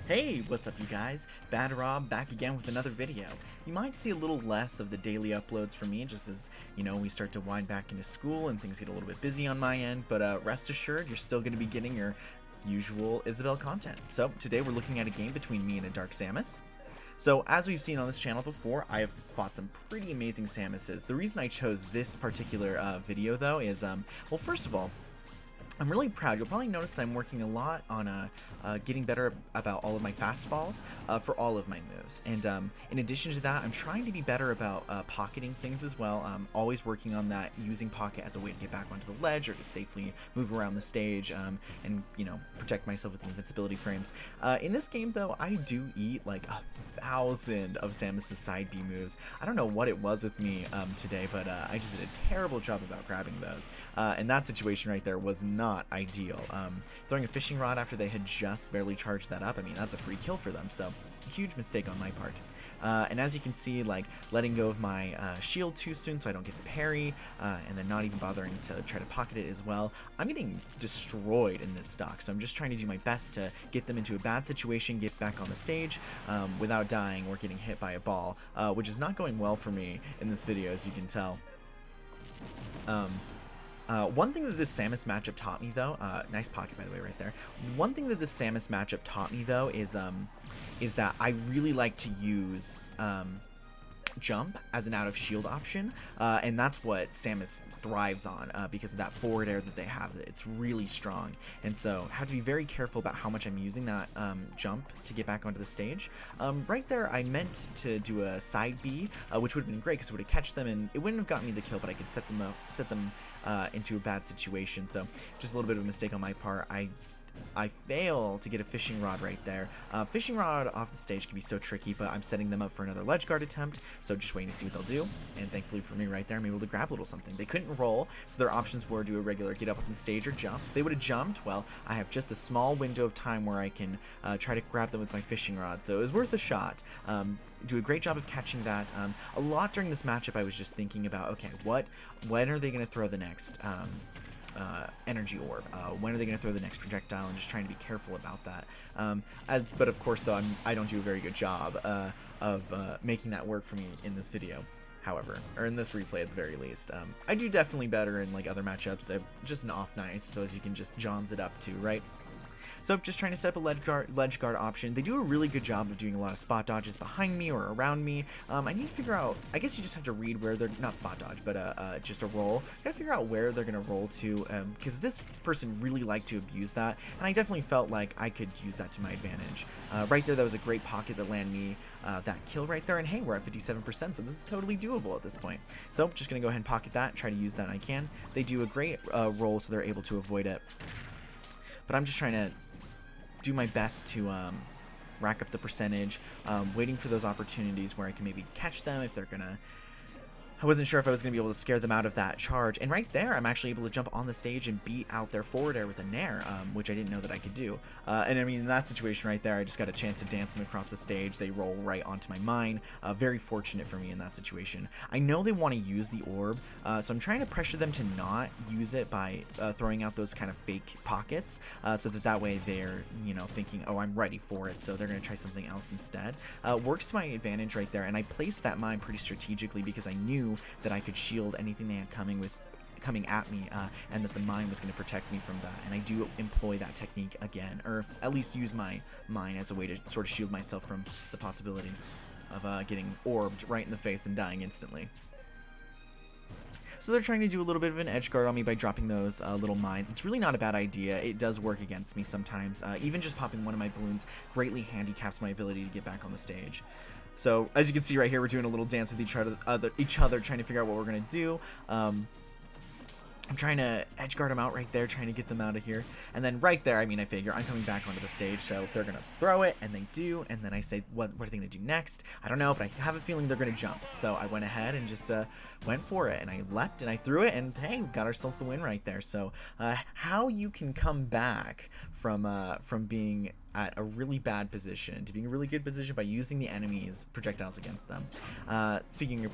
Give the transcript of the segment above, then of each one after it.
Hey, what's up you guys? Bad Rob back again with another video. You might see a little less of the daily uploads from me just as, we start to wind back into school and things get a little bit busy on my end, but rest assured you're still going to be getting your usual Isabelle content. So today we're looking at a game between me and a Dark Samus. So as we've seen on this channel before, I have fought some pretty amazing Samuses. The reason I chose this particular video though is, well, first of all, I'm really proud. You'll probably notice I'm working a lot on getting better about all of my fast falls for all of my moves. And in addition to that, I'm trying to be better about pocketing things as well. I'm always working on that, using pocket as a way to get back onto the ledge or to safely move around the stage and, protect myself with invincibility frames. In this game, though, I do eat like 1,000 of Samus' side B moves. I don't know what it was with me today, but I just did a terrible job about grabbing those. And that situation right there was not ideal. Throwing a fishing rod after they had just barely charged that up, I mean, that's a free kill for them, so huge mistake on my part. And as you can see, like, letting go of my shield too soon so I don't get the parry, and then not even bothering to try to pocket it as well. I'm getting destroyed in this stock, so I'm just trying to do my best to get them into a bad situation, get back on the stage without dying or getting hit by a ball, which is not going well for me in this video, as you can tell. One thing that this Samus matchup taught me, though, nice pocket by the way right there. One thing that this Samus matchup taught me, though, is that I really like to use jump as an out of shield option, and that's what Samus thrives on because of that forward air that they have. It's really strong, and so I have to be very careful about how much I'm using that jump to get back onto the stage. Right there, I meant to do a side B, which would have been great because it would have catched them and it wouldn't have gotten me the kill, but I could set them into a bad situation. So just a little bit of a mistake on my part. I fail to get a fishing rod right there. Fishing rod off the stage can be so tricky, but I'm setting them up for another ledge guard attempt, so just waiting to see what they'll do. And thankfully for me right there, I'm able to grab a little something. They couldn't roll, so their options were do a regular get up on the stage or jump. If they would have jumped, well, I have just a small window of time where I can try to grab them with my fishing rod, so it was worth a shot. Do a great job of catching that. A lot during this matchup I was just thinking about, okay, when are they going to throw the next energy orb? When are they going to throw the next projectile? And just trying to be careful about that. But of course, though, I don't do a very good job of making that work for me in this video. However, or in this replay at the very least. I do definitely better in like other matchups. Just an off night, I suppose you can just Johns it up to, right? So just trying to set up a ledge guard option. They do a really good job of doing a lot of spot dodges behind me or around me. I need to figure out, I guess you just have to read where they're, not spot dodge, but just a roll. Gotta figure out where they're gonna roll to, because this person really liked to abuse that, and I definitely felt like I could use that to my advantage. Right there, that was a great pocket that landed me that kill right there, and hey, we're at 57%, so this is totally doable at this point. So just gonna go ahead and pocket that, try to use that when I can. They do a great roll, so they're able to avoid it. But I'm just trying to do my best to rack up the percentage, waiting for those opportunities where I can maybe catch them if they're gonna. I wasn't sure if I was going to be able to scare them out of that charge, and right there I'm actually able to jump on the stage and beat out their forward air with a nair, which I didn't know that I could do. And I mean, in that situation right there, I just got a chance to dance them across the stage. They roll right onto my mine. Very fortunate for me in that situation. I know they want to use the orb, so I'm trying to pressure them to not use it by throwing out those kind of fake pockets, so that way they're, thinking, oh, I'm ready for it, so they're going to try something else instead. Works to my advantage right there, and I placed that mine pretty strategically because I knew that I could shield anything they had coming at me, and that the mine was going to protect me from that. And I do employ that technique again, or at least use my mine as a way to sort of shield myself from the possibility of getting orbed right in the face and dying instantly. So they're trying to do a little bit of an edge guard on me by dropping those little mines. It's really not a bad idea. It does work against me sometimes. Even just popping one of my balloons greatly handicaps my ability to get back on the stage. So as you can see right here, we're doing a little dance with each other, trying to figure out what we're gonna do. I'm trying to edge guard them out right there, trying to get them out of here. And then right there, I mean, I figure I'm coming back onto the stage, so they're going to throw it, and they do. And then I say, what are they going to do next? I don't know, but I have a feeling they're going to jump. So I went ahead and just went for it, and I leapt, and I threw it, and hey, got ourselves the win right there. So how you can come back from being at a really bad position to being a really good position by using the enemy's projectiles against them. Speaking of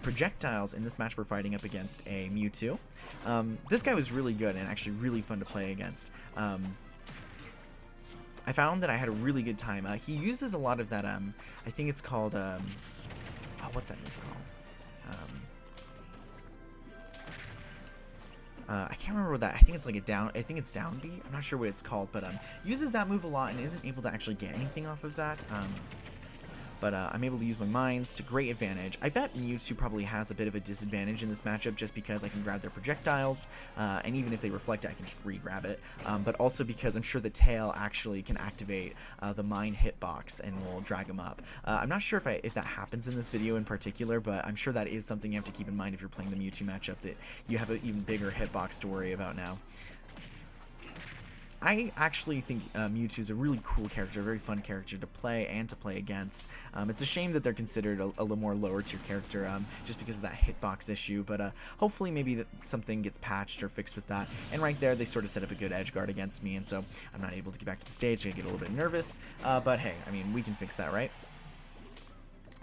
projectiles, in this match we're fighting up against a MewTwo. This guy was really good and actually really fun to play against. I found that I had a really good time. He uses a lot of that, I think it's called, oh, what's that move called? I can't remember what that, I think it's like I think it's down B. I'm not sure what it's called, but uses that move a lot and isn't able to actually get anything off of that. But I'm able to use my mines to great advantage. I bet Mewtwo probably has a bit of a disadvantage in this matchup just because I can grab their projectiles, and even if they reflect it, I can just re-grab it. But also because I'm sure the tail actually can activate the mine hitbox and will drag them up. I'm not sure if that happens in this video in particular, but I'm sure that is something you have to keep in mind if you're playing the Mewtwo matchup, that you have an even bigger hitbox to worry about now. I actually think Mewtwo is a really cool character, a very fun character to play and to play against. It's a shame that they're considered a little more lower tier character just because of that hitbox issue, but hopefully maybe something gets patched or fixed with that. And right there, they sort of set up a good edge guard against me, and so I'm not able to get back to the stage. I get a little bit nervous, but hey, I mean, we can fix that, right?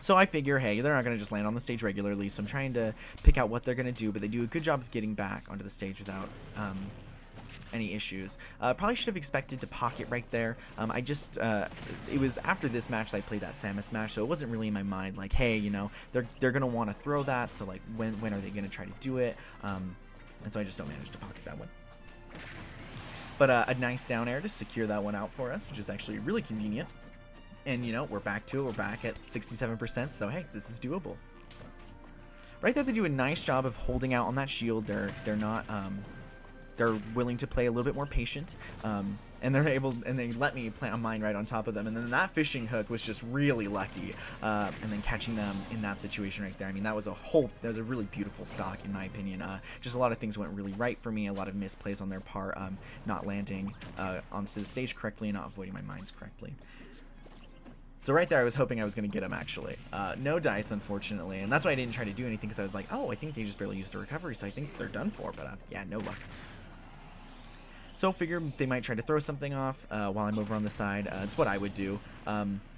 So I figure, hey, they're not going to just land on the stage regularly, so I'm trying to pick out what they're going to do, but they do a good job of getting back onto the stage without any issues. Probably should have expected to pocket right there. It was after this match that I played that Samus match, so it wasn't really in my mind like, hey, you know, they're gonna want to throw that, so like when are they gonna try to do it? And so I just don't manage to pocket that one. But a nice down air to secure that one out for us, which is actually really convenient. And you know, we're back to it. We're back at 67%, so hey, this is doable. Right there, they do a nice job of holding out on that shield. They're not they're willing to play a little bit more patient, and they let me plant a mine right on top of them, and then that fishing hook was just really lucky, and then catching them in that situation right there. I mean, that was a really beautiful stock in my opinion. Just a lot of things went really right for me, a lot of misplays on their part, not landing onto the stage correctly and not avoiding my mines correctly. So right there, I was hoping I was going to get him, actually. No dice, unfortunately, and that's why I didn't try to do anything, because I was like, oh, I think they just barely used the recovery, so I think they're done for, but yeah, no luck. So figure they might try to throw something off while I'm over on the side. It's what I would do.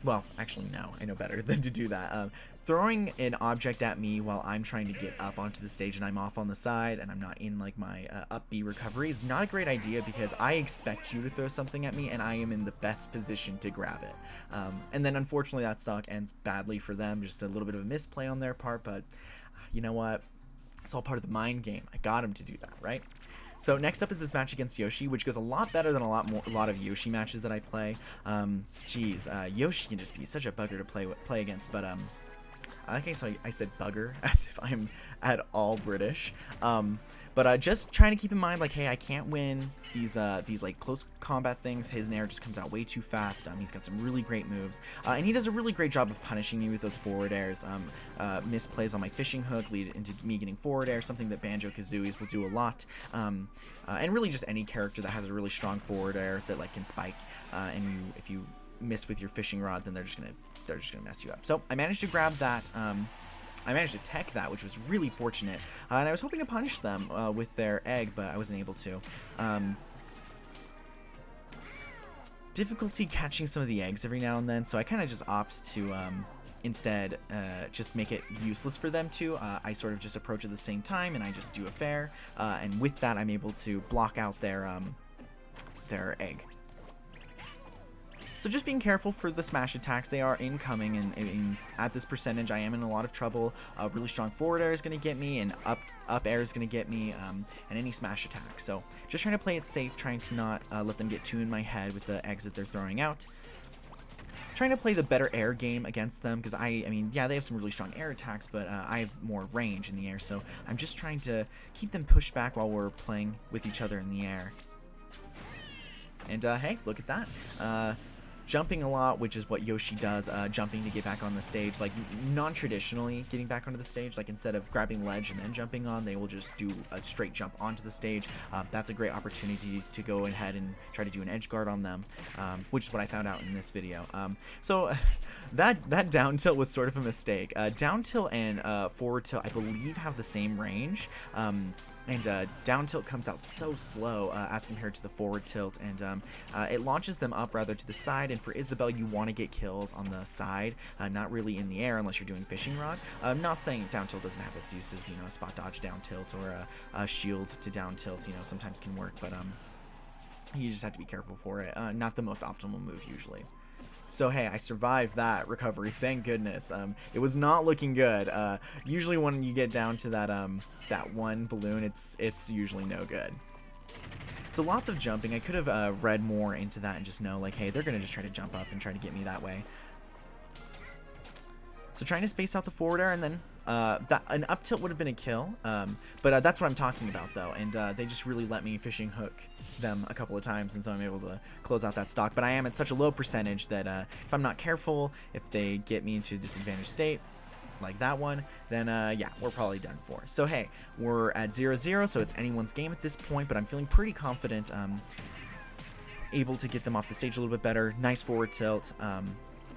Well, actually, no. I know better than to do that. Throwing an object at me while I'm trying to get up onto the stage and I'm off on the side and I'm not in like my up B recovery is not a great idea, because I expect you to throw something at me and I am in the best position to grab it. And then unfortunately that stock ends badly for them. Just a little bit of a misplay on their part, but you know what? It's all part of the mind game. I got him to do that, right? So next up is this match against Yoshi, which goes a lot better than a lot of Yoshi matches that I play. Yoshi can just be such a bugger to play against, but okay, so I said bugger as if I'm at all British. But just trying to keep in mind, like, hey, I can't win these like close combat things. His nair just comes out way too fast. He's got some really great moves, and he does a really great job of punishing me with those forward airs. Misplays on my fishing hook lead into me getting forward air, something that Banjo-Kazooie's will do a lot. And really just any character that has a really strong forward air that like can spike, and if you miss with your fishing rod, then they're just gonna mess you up. So I managed to grab that. I managed to tech that, which was really fortunate, and I was hoping to punish them with their egg, but I wasn't able to. Difficulty catching some of the eggs every now and then, so I kind of just opt to instead just make it useless for them to. I sort of just approach at the same time, and I just do a fair, and with that I'm able to block out their egg. So just being careful for the smash attacks. They are incoming, and at this percentage, I am in a lot of trouble. Really strong forward air is going to get me, and up air is going to get me, and any smash attack. So just trying to play it safe, trying to not let them get too in my head with the eggs that they're throwing out. Trying to play the better air game against them, because I mean, yeah, they have some really strong air attacks, but I have more range in the air, so I'm just trying to keep them pushed back while we're playing with each other in the air. And hey, look at that. Jumping a lot, which is what Yoshi does, jumping to get back on the stage, like non-traditionally getting back onto the stage, like instead of grabbing ledge and then jumping on, they will just do a straight jump onto the stage. That's a great opportunity to go ahead and try to do an edge guard on them, which is what I found out in this video. So that down tilt was sort of a mistake. Down tilt and forward tilt, I believe, have the same range. And down tilt comes out so slow as compared to the forward tilt, and it launches them up rather to the side. And for Isabelle, you want to get kills on the side, not really in the air unless you're doing fishing rod. I'm not saying down tilt doesn't have its uses, you know, a spot dodge down tilt or a shield to down tilt, you know, sometimes can work, but You just have to be careful for it. Not the most optimal move usually. So hey, I survived that recovery, thank goodness. It was not looking good. Usually when you get down to that one balloon, it's usually no good. So lots of jumping. I could have read more into that and just know, like, hey, they're going to just try to jump up and try to get me that way. So trying to space out the forward air, and then an up tilt would have been a kill. But that's what I'm talking about, though. And they just really let me fishing hook them a couple of times, and so I'm able to close out that stock. But I am at such a low percentage that if I'm not careful, if they get me into a disadvantaged state, like that one, then yeah, we're probably done for. So hey, we're at 0-0, so it's anyone's game at this point, but I'm feeling pretty confident, able to get them off the stage a little bit better. Nice forward tilt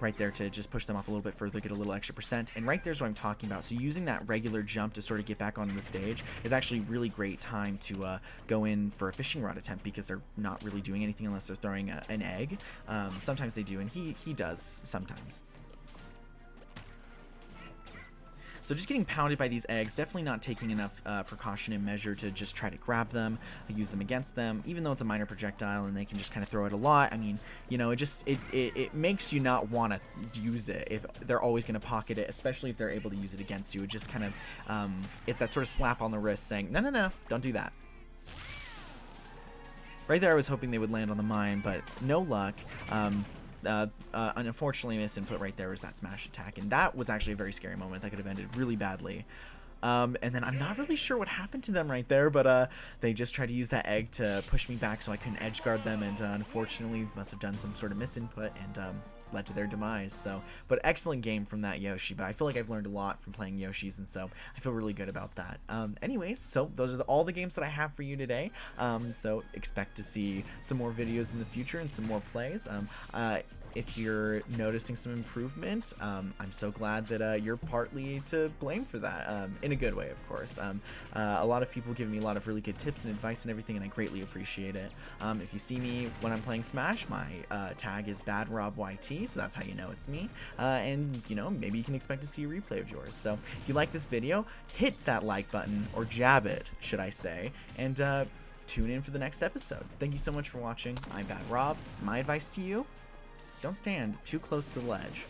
right there to just push them off a little bit further, get a little extra percent, and right there's what I'm talking about. So using that regular jump to sort of get back onto the stage is actually really great time to go in for a fishing rod attempt, because they're not really doing anything unless they're throwing an egg. Sometimes they do, and he does sometimes. So just getting pounded by these eggs, definitely not taking enough precaution and measure to just try to grab them, use them against them, even though it's a minor projectile and they can just kind of throw it a lot. I mean, you know, it makes you not want to use it if they're always going to pocket it, especially if they're able to use it against you. It just kind of, it's that sort of slap on the wrist saying, no, no, no, don't do that. Right there I was hoping they would land on the mine, but no luck. Unfortunately, misinput right there was that smash attack, and that was actually a very scary moment that could have ended really badly. And then I'm not really sure what happened to them right there, but they just tried to use that egg to push me back so I couldn't edge guard them, and unfortunately must have done some sort of misinput and led to their demise. So, but excellent game from that Yoshi, but I feel like I've learned a lot from playing Yoshis, and so I feel really good about that. Anyways, so those are all the games that I have for you today. So expect to see some more videos in the future and some more plays. If you're noticing some improvement, I'm so glad that you're partly to blame for that, in a good way, of course. A lot of people give me a lot of really good tips and advice and everything, and I greatly appreciate it. If you see me when I'm playing Smash, my tag is BadRobYT, so that's how you know it's me. And, you know, maybe you can expect to see a replay of yours. So if you like this video, hit that like button, or jab it, should I say, and tune in for the next episode. Thank you so much for watching. I'm BadRob. My advice to you: don't stand too close to the ledge.